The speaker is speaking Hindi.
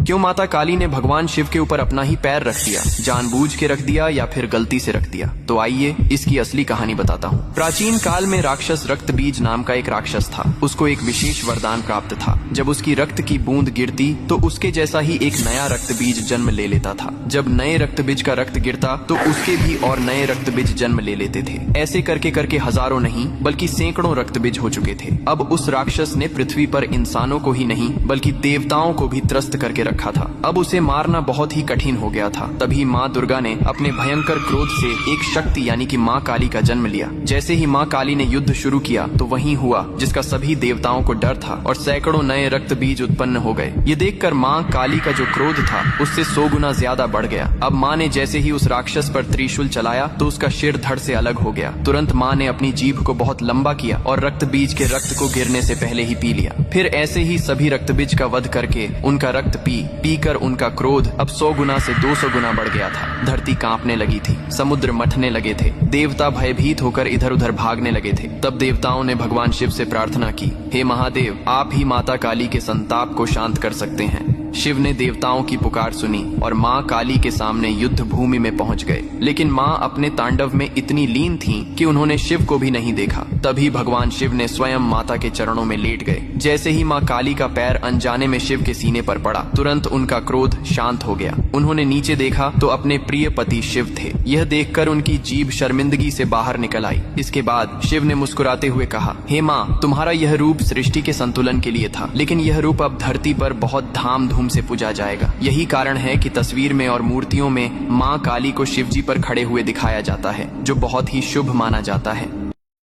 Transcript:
क्यों माता काली ने भगवान शिव के ऊपर अपना ही पैर रख दिया? जानबूझ के रख दिया या फिर गलती से रख दिया? तो आइए इसकी असली कहानी बताता हूँ। प्राचीन काल में राक्षस रक्त बीज नाम का एक राक्षस था। उसको एक विशेष वरदान प्राप्त था। जब उसकी रक्त की बूंद गिरती तो उसके जैसा ही एक नया रक्त बीज जन्म ले लेता था। जब नए रक्त बीज का रक्त गिरता तो उसके भी और नए रक्त बीज जन्म ले लेते थे। ऐसे करके करके हजारों नहीं बल्कि सैकड़ों रक्त बीज हो चुके थे। अब उस राक्षस ने पृथ्वी पर इंसानों को ही नहीं बल्कि देवताओं को भी त्रस्त करके रखा था। अब उसे मारना बहुत ही कठिन हो गया था। तभी माँ दुर्गा ने अपने भयंकर क्रोध से एक शक्ति यानी कि माँ काली का जन्म लिया। जैसे ही माँ काली ने युद्ध शुरू किया तो वही हुआ जिसका सभी देवताओं को डर था और सैकड़ों नए रक्त बीज उत्पन्न हो गए। ये देखकर माँ काली का जो क्रोध था उससे 100 गुना ज्यादा बढ़ गया। अब माँ ने जैसे ही उस राक्षस पर त्रिशूल चलाया तो उसका सिर धड़ से अलग हो गया। तुरंत माँ ने अपनी जीभ को बहुत लंबा किया और रक्त बीज के रक्त को गिरने से पहले ही पी लिया। फिर ऐसे ही सभी रक्त बीज का वध करके उनका रक्त पी कर उनका क्रोध अब 100 गुना से 200 गुना बढ़ गया था। धरती कांपने लगी थी, समुद्र मथने लगे थे, देवता भयभीत होकर इधर उधर भागने लगे थे। तब देवताओं ने भगवान शिव से प्रार्थना की, हे महादेव, आप ही माता काली के संताप को शांत कर सकते हैं। शिव ने देवताओं की पुकार सुनी और माँ काली के सामने युद्ध भूमि में पहुंच गए। लेकिन माँ अपने तांडव में इतनी लीन थीं कि उन्होंने शिव को भी नहीं देखा। तभी भगवान शिव ने स्वयं माता के चरणों में लेट गए। जैसे ही माँ काली का पैर अनजाने में शिव के सीने पर पड़ा, तुरंत उनका क्रोध शांत हो गया। उन्होंने नीचे देखा तो अपने प्रिय पति शिव थे। यह देखकर उनकी जीभ शर्मिंदगी से बाहर निकल आई। इसके बाद शिव ने मुस्कुराते हुए कहा, हे माँ, तुम्हारा यह रूप सृष्टि के संतुलन के लिए था, लेकिन यह रूप अब धरती पर बहुत धाम से पूजा जाएगा। यही कारण है कि तस्वीर में और मूर्तियों में माँ काली को शिवजी पर खड़े हुए दिखाया जाता है, जो बहुत ही शुभ माना जाता है।